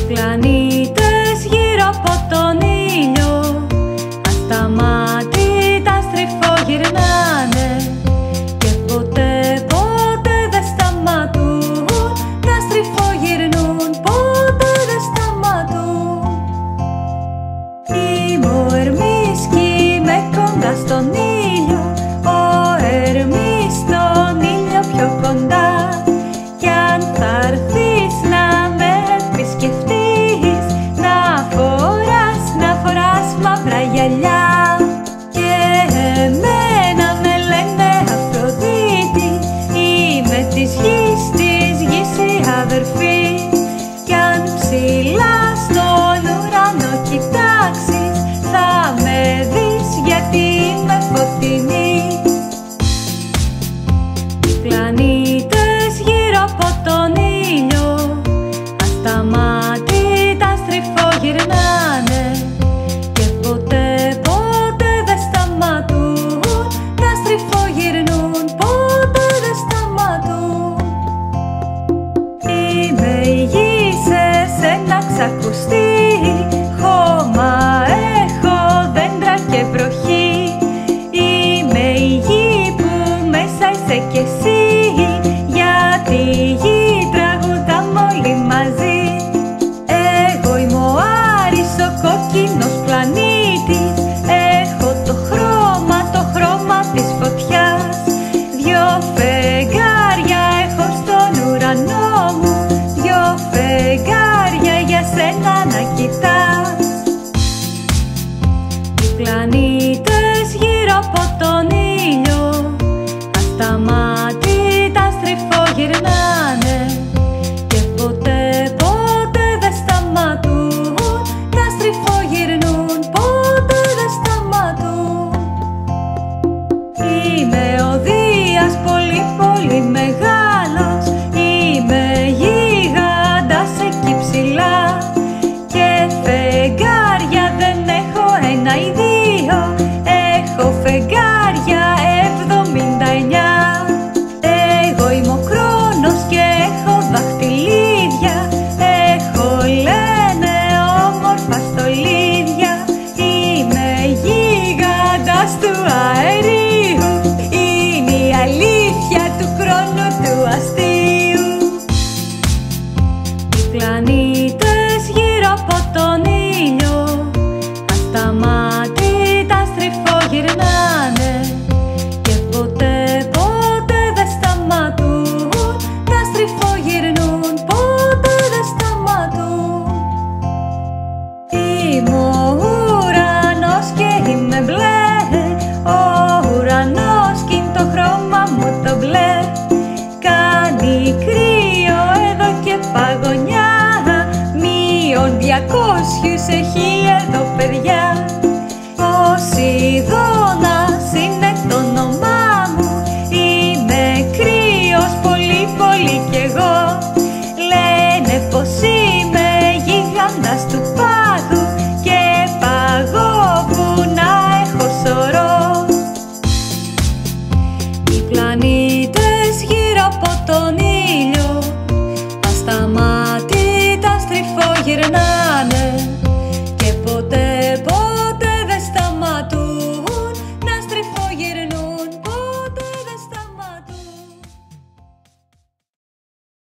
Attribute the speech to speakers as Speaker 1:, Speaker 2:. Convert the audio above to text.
Speaker 1: πλανήτες γύρω από τον ήλιο ασταμάτητα στριφογυρνάνε και ποτέ δεν σταματούν. Τα στριφογυρνούν, ποτέ δεν σταματούν. Είμαι ο Ερμής κι είμαι κοντά στον ήλιο, ο Ερμής στον ήλιο πιο κοντά. Κι αν θα έρθεις να με επισκεφτείς, να φοράς μαύρα γυαλιά. Και εμένα με λένε Αφροδίτη, είμαι της γης η αδερφή. Κι αν ψηλά στον ουρανό κοιτάξεις, θα με δεις γιατί είμαι φωτεινή. Πλανήτες γύρω από τον ήλιο ασταμάτητα στριφογυρνάνε και ποτέ δεν σταματούν. Τα στριφογυρνούν, ποτέ δεν σταματούν. Είμαι η γη σε σένα ξακουστεί, χώμα έχω, δέντρα και βροχή. Είμαι η γη που μέσα είσαι κι εσύ, γιατί η γη τραγουδάμε όλοι μαζί. Εγώ είμαι ο Άρης, ο κόκκινος πλανήτης, έχω το χρώμα της φωτιάς. Δυο φεγγάρια έχω στον ουρανό μου, δυο φεγγάρια για σένα να κοιτάς. Οι πλανήτες γύρω από τον ήλιο ασταμάτητα στριφογυρνάνε και ποτέ δεν σταματούν. Τα στριφογυρνούν, ποτέ δεν σταματούν. Είμαι ο Δίας πολύ μεγάλος, είμαι γίγαντας εκεί ψηλά. Και φεγγάρια δεν έχω ένα ή δύο, έχω φεγγάρια 79. Εγώ είμαι ο Χρόνος και έχω δαχτυλίδια, έχω λένε όμορφα στολίδια. Είμαι γίγαντας του αερίου, είναι η αλήθεια του χρόνου του αστείου. Οι πλανήτες γύρω από τον ήλιο